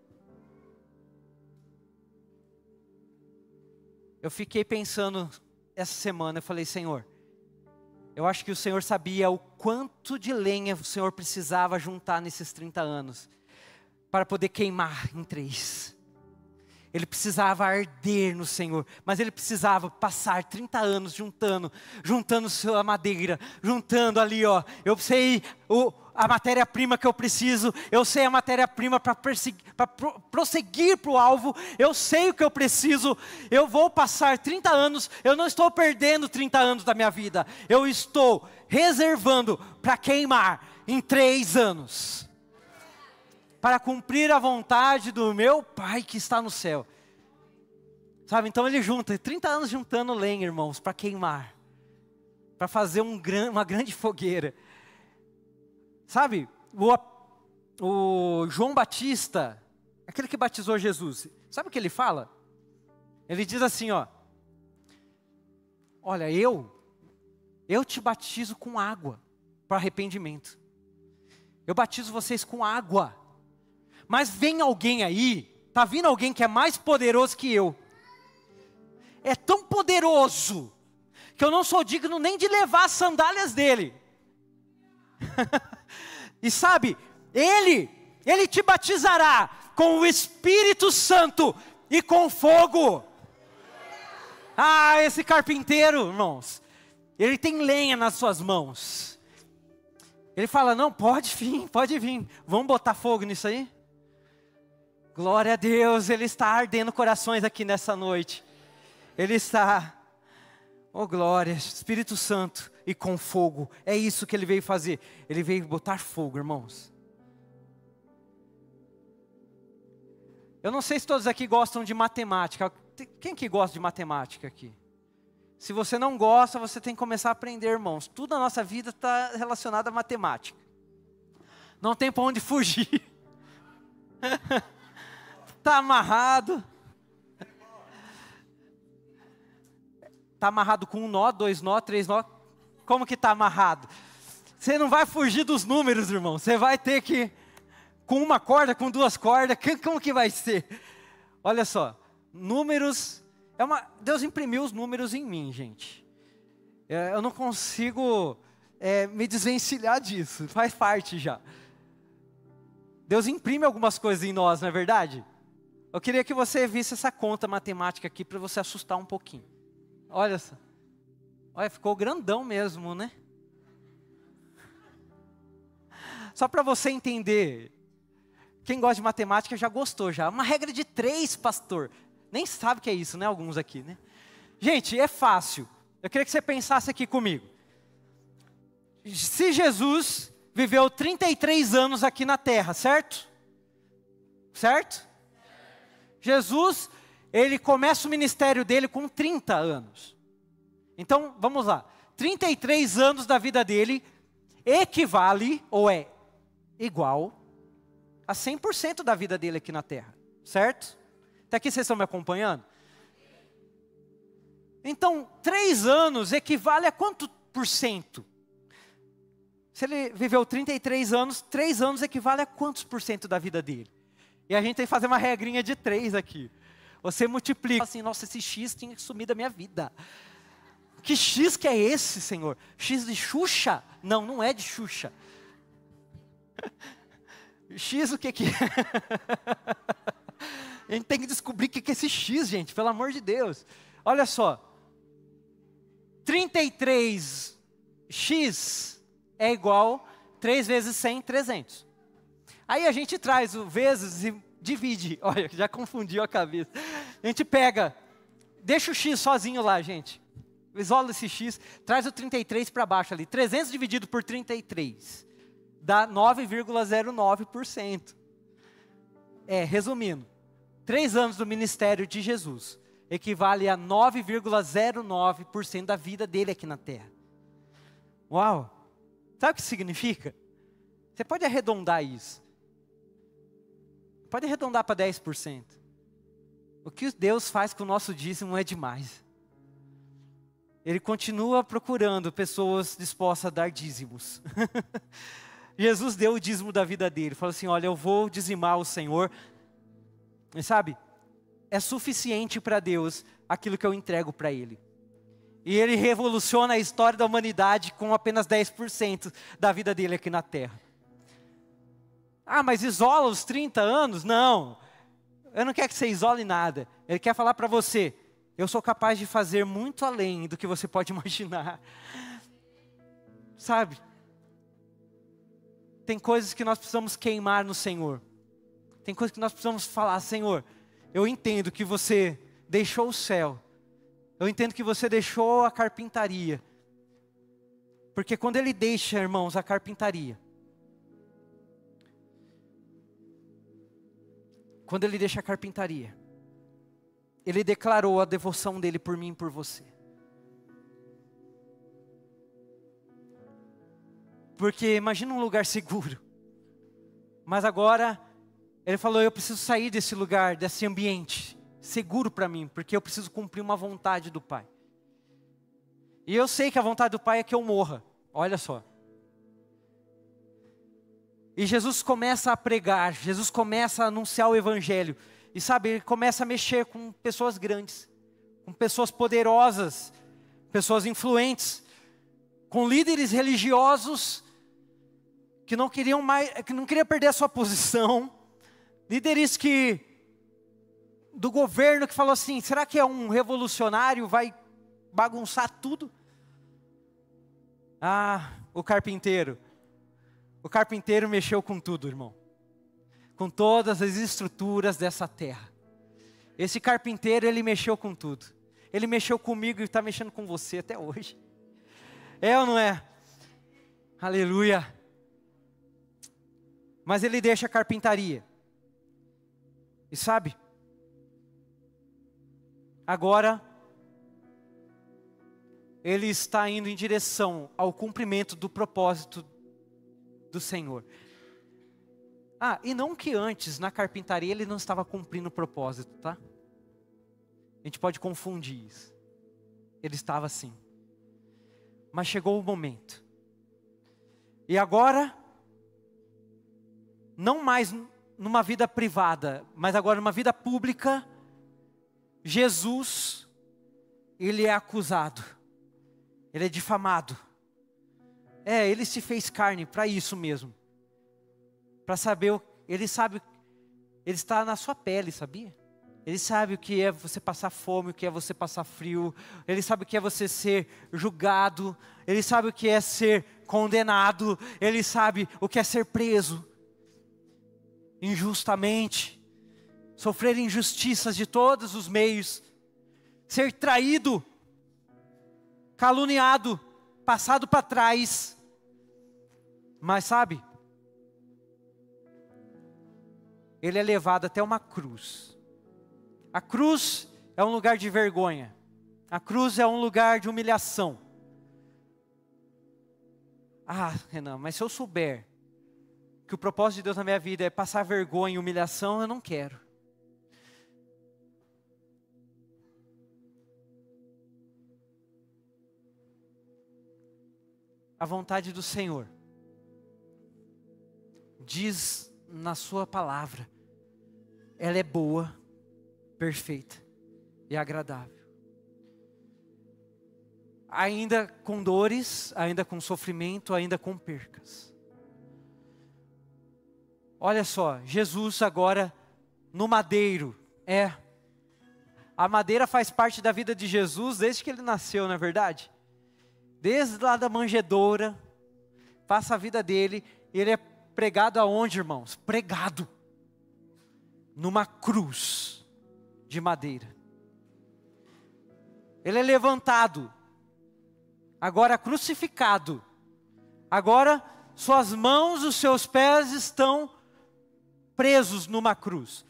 Eu fiquei pensando essa semana, eu falei, Senhor, eu acho que o Senhor sabia o quanto de lenha o Senhor precisava juntar nesses 30 anos, para poder queimar em 3. Ele precisava arder no Senhor, mas ele precisava passar 30 anos juntando sua madeira, juntando ali, ó. Eu sei a matéria-prima que eu preciso, eu sei a matéria-prima para prosseguir para o alvo, eu sei o que eu preciso, eu vou passar 30 anos, eu não estou perdendo 30 anos da minha vida, eu estou reservando para queimar em 3 anos. Para cumprir a vontade do meu Pai que está no céu. Sabe, então ele junta, 30 anos juntando lenha, irmãos, para queimar. Para fazer uma grande fogueira. Sabe, o João Batista, aquele que batizou Jesus, sabe o que ele fala? Ele diz assim, ó. Olha, eu te batizo com água para arrependimento. Eu batizo vocês com água. Mas vem alguém aí, está vindo alguém que é mais poderoso que eu. É tão poderoso, que eu não sou digno nem de levar as sandálias dele. E sabe, ele te batizará com o Espírito Santo e com fogo. Esse carpinteiro, irmãos, ele tem lenha nas suas mãos. Ele fala, não, pode vir, vamos botar fogo nisso aí? Glória a Deus, Ele está ardendo corações aqui nessa noite. Ele está, oh glória, Espírito Santo e com fogo. É isso que Ele veio fazer. Ele veio botar fogo, irmãos. Eu não sei se todos aqui gostam de matemática. Quem que gosta de matemática aqui? Se você não gosta, você tem que começar a aprender, irmãos. Tudo na nossa vida está relacionado à matemática. Não tem para onde fugir. Está amarrado. Está amarrado com um nó, 2 nó, 3 nó. Como que está amarrado? Você não vai fugir dos números, irmão. Você vai ter que, com uma corda, com 2 cordas, como que vai ser? Olha só, números, Deus imprimiu os números em mim, gente. Eu não consigo me desvencilhar disso, faz parte já. Deus imprime algumas coisas em nós, não é verdade? Eu queria que você visse essa conta matemática aqui para você assustar um pouquinho. Olha só. Olha, ficou grandão mesmo, né? Só para você entender. Quem gosta de matemática já gostou já. Uma regra de 3, pastor. Nem sabe o que é isso, né? Alguns aqui, né? Gente, é fácil. Eu queria que você pensasse aqui comigo. Se Jesus viveu 33 anos aqui na terra, certo? Certo? Jesus, ele começa o ministério dele com 30 anos. Então, vamos lá. 33 anos da vida dele equivale, ou é igual, a 100% da vida dele aqui na terra. Certo? Até aqui vocês estão me acompanhando? Então, 3 anos equivale a quanto por cento? Se ele viveu 33 anos, 3 anos equivale a quantos por cento da vida dele? E a gente tem que fazer uma regrinha de 3 aqui. Você multiplica assim, nossa, esse X tinha que sumir da minha vida. Que X que é esse, Senhor? X de Xuxa? Não, não é de Xuxa. X o que que é? A gente tem que descobrir o que é esse X, gente, pelo amor de Deus. Olha só. 33x é igual 3 vezes 100, 300. Aí a gente traz o vezes e divide. Olha, já confundiu a cabeça. A gente pega, deixa o x sozinho lá, gente. Isola esse x, traz o 33 para baixo ali. 300 dividido por 33 dá 9,09%. Resumindo, 3 anos do ministério de Jesus equivale a 9,09% da vida dele aqui na terra. Uau! Sabe o que significa? Você pode arredondar isso. Pode arredondar para 10%. O que Deus faz com o nosso dízimo é demais. Ele continua procurando pessoas dispostas a dar dízimos. Jesus deu o dízimo da vida dele. Falou assim, olha, eu vou dizimar o Senhor. E sabe, é suficiente para Deus aquilo que eu entrego para Ele. E Ele revoluciona a história da humanidade com apenas 10% da vida dele aqui na terra. Ah, mas isola os 30 anos? Não, eu não quero que você isole nada. Ele quer falar para você, eu sou capaz de fazer muito além do que você pode imaginar. Sabe? Tem coisas que nós precisamos queimar no Senhor. Tem coisas que nós precisamos falar, Senhor, eu entendo que você deixou o céu. Eu entendo que você deixou a carpintaria. Porque quando Ele deixa, irmãos, a carpintaria, quando Ele deixa a carpintaria, Ele declarou a devoção dEle por mim e por você. Porque imagina um lugar seguro. Mas agora, Ele falou, eu preciso sair desse lugar, desse ambiente seguro para mim, porque eu preciso cumprir uma vontade do Pai. E eu sei que a vontade do Pai é que eu morra. Olha só. E Jesus começa a pregar, Jesus começa a anunciar o Evangelho. E sabe, Ele começa a mexer com pessoas grandes, com pessoas poderosas, pessoas influentes, com líderes religiosos que não queriam perder a sua posição, líderes do governo que falou assim, será que é um revolucionário, vai bagunçar tudo? Ah, o carpinteiro mexeu com tudo, irmão. Com todas as estruturas dessa terra. Esse carpinteiro, ele mexeu com tudo. Ele mexeu comigo e está mexendo com você até hoje. É ou não é? Aleluia. Mas ele deixa a carpintaria. E sabe, agora ele está indo em direção ao cumprimento do propósito do Senhor. E não que antes, na carpintaria, ele não estava cumprindo o propósito, tá? A gente pode confundir isso. Ele estava assim. Mas chegou o momento. E agora, não mais numa vida privada, mas agora numa vida pública, Jesus, ele é acusado. Ele é difamado. Ele se fez carne para isso mesmo. Para saber, ele sabe, ele está na sua pele, sabia? Ele sabe o que é você passar fome, o que é você passar frio. Ele sabe o que é você ser julgado. Ele sabe o que é ser condenado. Ele sabe o que é ser preso injustamente. Sofrer injustiças de todos os meios. Ser traído, caluniado, passado para trás. Mas sabe, ele é levado até uma cruz. A cruz é um lugar de vergonha. A cruz é um lugar de humilhação. Renan, mas se eu souber que o propósito de Deus na minha vida é passar vergonha e humilhação, eu não quero. A vontade do Senhor diz na sua palavra, ela é boa, perfeita e agradável. Ainda com dores, ainda com sofrimento, ainda com percas. Olha só, Jesus agora no madeiro. A madeira faz parte da vida de Jesus desde que ele nasceu, não é verdade? Desde lá da manjedoura, passa a vida dele, ele é pregado aonde, irmãos? Pregado numa cruz de madeira. Ele é levantado, agora crucificado. Agora suas mãos, os seus pés estão presos numa cruz.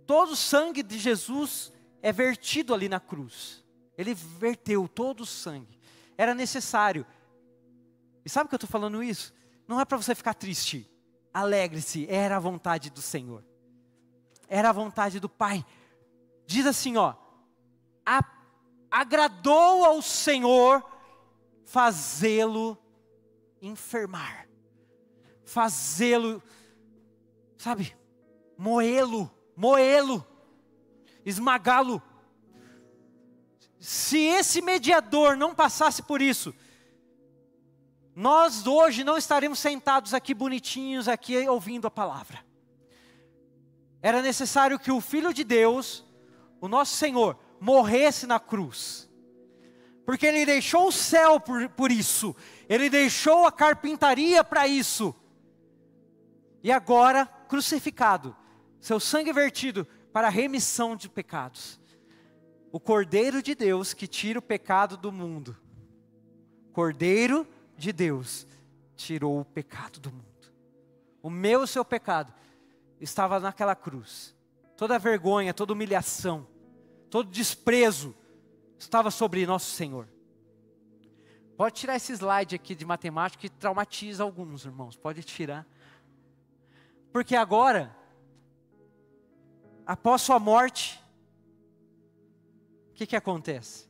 Todo o sangue de Jesus é vertido ali na cruz. Ele verteu todo o sangue. Era necessário. E sabe por que eu estou falando isso? Não é para você ficar triste. Alegre-se, era a vontade do Senhor. Era a vontade do Pai. Diz assim, agradou ao Senhor fazê-lo enfermar. Fazê-lo, moê-lo, esmagá-lo. Se esse mediador não passasse por isso, nós hoje não estaríamos sentados aqui bonitinhos, aqui ouvindo a palavra. Era necessário que o Filho de Deus, o nosso Senhor, morresse na cruz. Porque Ele deixou o céu por isso. Ele deixou a carpintaria para isso. E agora, crucificado, seu sangue vertido para a remissão de pecados. O Cordeiro de Deus que tira o pecado do mundo. Cordeiro de Deus tirou o pecado do mundo. O meu e o seu pecado estava naquela cruz. Toda a vergonha, toda humilhação, todo desprezo estava sobre nosso Senhor. Pode tirar esse slide aqui de matemática que traumatiza alguns irmãos. Pode tirar. Porque agora, após sua morte, o que acontece?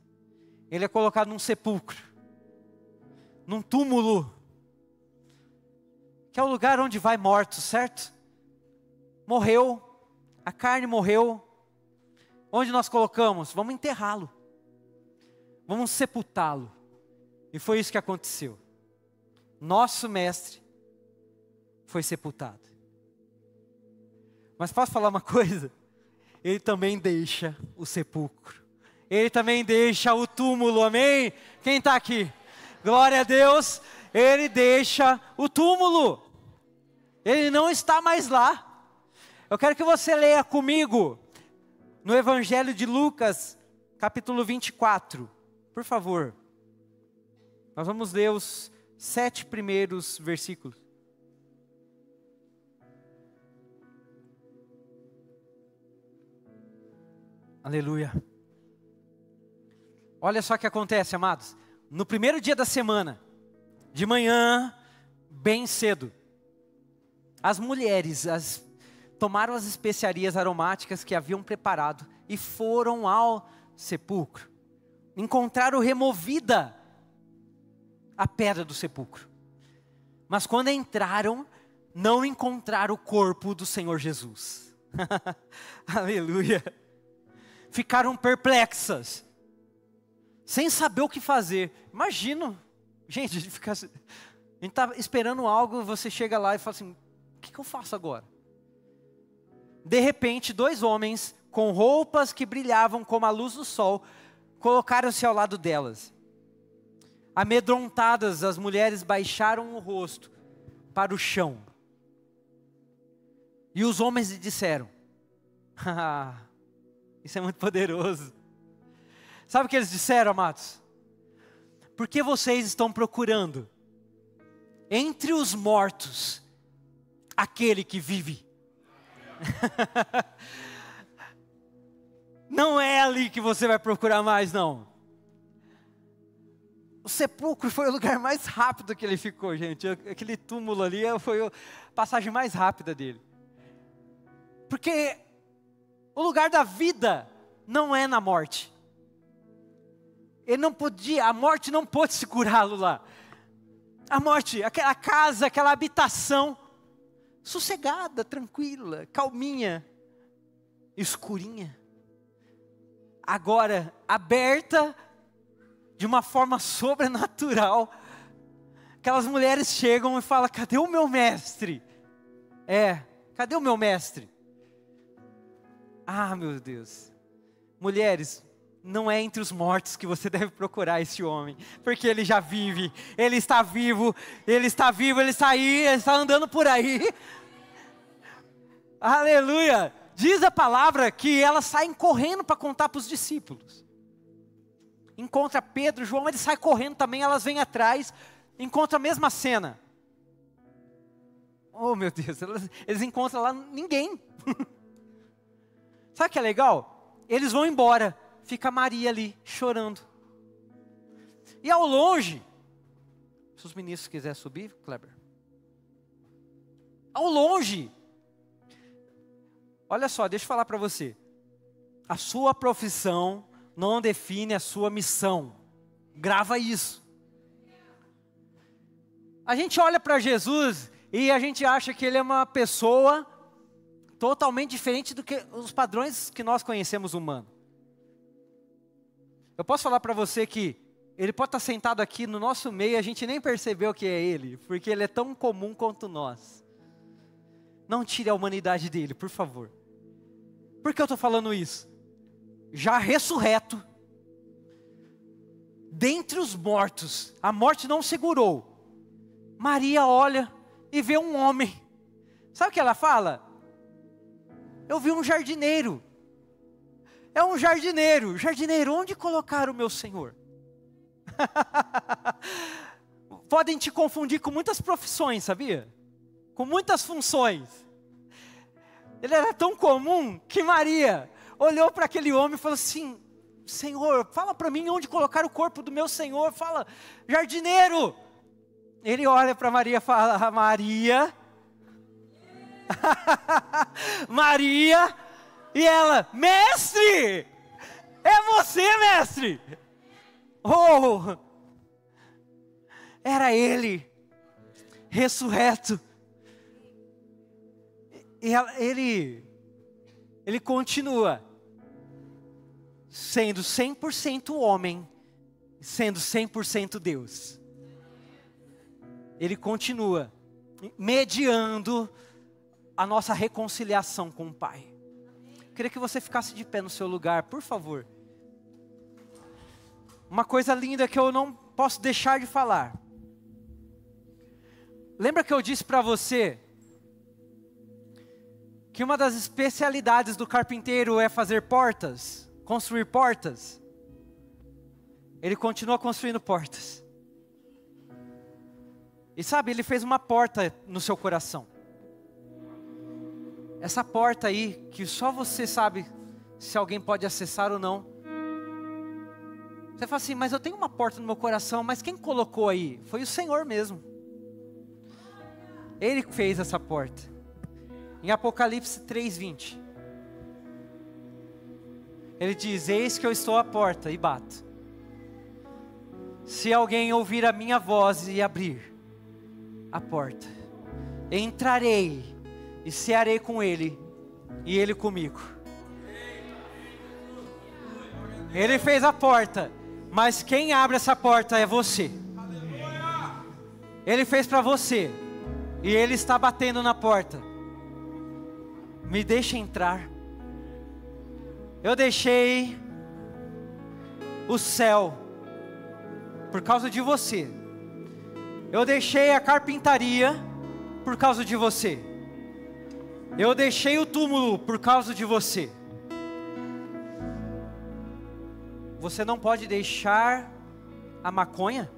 Ele é colocado num sepulcro, num túmulo, que é o lugar onde vai morto, certo? Morreu, a carne morreu. Onde nós colocamos? Vamos enterrá-lo. Vamos sepultá-lo. E foi isso que aconteceu. Nosso mestre foi sepultado. Mas posso falar uma coisa? Ele também deixa o sepulcro. Ele também deixa o túmulo, amém? Quem está aqui? Glória a Deus. Ele deixa o túmulo. Ele não está mais lá. Eu quero que você leia comigo no Evangelho de Lucas, capítulo 24. Por favor. Nós vamos ler os 7 primeiros versículos. Aleluia. Olha só o que acontece, amados. No primeiro dia da semana, de manhã, bem cedo, as mulheres tomaram as especiarias aromáticas que haviam preparado e foram ao sepulcro. Encontraram removida a pedra do sepulcro. Mas quando entraram, não encontraram o corpo do Senhor Jesus. Aleluia. Ficaram perplexas, sem saber o que fazer. Imagino, gente, a gente está esperando algo, você chega lá e fala assim, o que eu faço agora? De repente, 2 homens com roupas que brilhavam como a luz do sol, colocaram-se ao lado delas. Amedrontadas, as mulheres baixaram o rosto para o chão. E os homens lhe disseram, isso é muito poderoso. Sabe o que eles disseram, amados? Por que vocês estão procurando entre os mortos aquele que vive? Não é ali que você vai procurar mais, não. O sepulcro foi o lugar mais rápido que ele ficou, gente. Aquele túmulo ali foi a passagem mais rápida dele. Porque o lugar da vida não é na morte. A morte não pôde segurá-lo lá. A morte, aquela casa, aquela habitação, sossegada, tranquila, calminha, escurinha. Agora, aberta de uma forma sobrenatural. Aquelas mulheres chegam e falam, cadê o meu mestre? Cadê o meu mestre? Ah, meu Deus. Mulheres, não é entre os mortos que você deve procurar esse homem, porque ele já vive, ele está vivo, ele está vivo, ele está aí, ele está andando por aí. Aleluia! Diz a palavra que elas saem correndo para contar para os discípulos. Encontra Pedro, João, ele sai correndo também, elas vêm atrás, encontra a mesma cena. Oh meu Deus, eles encontram lá ninguém. Sabe o que é legal? Eles vão embora, fica Maria ali, chorando. E ao longe, se os ministros quiserem subir, Kleber. Ao longe, olha só, deixa eu falar para você. A sua profissão não define a sua missão. Grava isso. A gente olha para Jesus e a gente acha que ele é uma pessoa totalmente diferente do que os padrões que nós conhecemos humanos. Eu posso falar para você que ele pode estar sentado aqui no nosso meio e a gente nem percebeu que é ele, porque ele é tão comum quanto nós. Não tire a humanidade dele, por favor. Por que eu estou falando isso? Já ressurreto, dentre os mortos, a morte não segurou. Maria olha e vê um homem. Sabe o que ela fala? Eu vi um jardineiro. É um jardineiro. Jardineiro, onde colocar o meu Senhor? Podem te confundir com muitas profissões, sabia? Com muitas funções. Ele era tão comum que Maria olhou para aquele homem e falou assim, Senhor, fala para mim onde colocar o corpo do meu Senhor. Fala, jardineiro. Ele olha para Maria e fala, Maria. Maria. E ela, mestre, é você, mestre. Oh, era ele, ressurreto. E ele continua sendo 100% homem, sendo 100% Deus. Ele continua mediando a nossa reconciliação com o Pai. Queria que você ficasse de pé no seu lugar, por favor. Uma coisa linda que eu não posso deixar de falar. Lembra que eu disse para você que uma das especialidades do carpinteiro é fazer portas, construir portas? Ele continua construindo portas. E sabe, ele fez uma porta no seu coração. Essa porta aí, que só você sabe se alguém pode acessar ou não. Você fala assim, mas eu tenho uma porta no meu coração, mas quem colocou aí? Foi o Senhor mesmo. Ele fez essa porta. Em Apocalipse 3:20. Ele diz, eis que eu estou à porta e bato. Se alguém ouvir a minha voz e abrir a porta, entrarei e cearei com ele e ele comigo. Ele fez a porta, mas quem abre essa porta é você. Ele fez para você e ele está batendo na porta. Me deixa entrar. Eu deixei o céu por causa de você. Eu deixei a carpintaria por causa de você. Eu deixei o túmulo por causa de você. Você não pode deixar a maconha.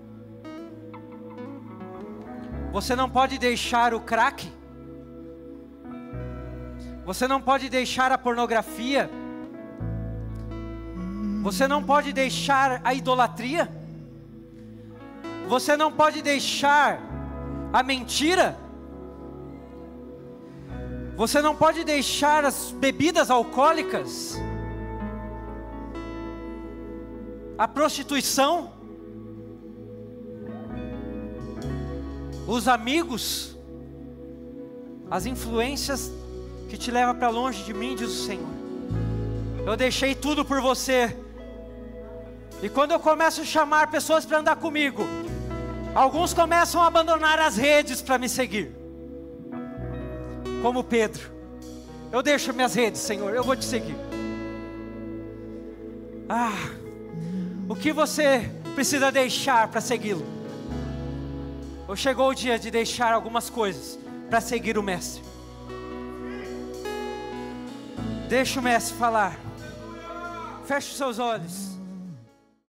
Você não pode deixar o crack. Você não pode deixar a pornografia. Você não pode deixar a idolatria. Você não pode deixar a mentira. Você não pode deixar as bebidas alcoólicas, a prostituição, os amigos, as influências que te levam para longe de mim, diz o Senhor. Eu deixei tudo por você. E quando eu começo a chamar pessoas para andar comigo, alguns começam a abandonar as redes para me seguir. Como Pedro. Eu deixo minhas redes, Senhor, eu vou te seguir. O que você precisa deixar para segui-lo? Ou chegou o dia de deixar algumas coisas para seguir o Mestre? Deixa o Mestre falar. Feche os seus olhos.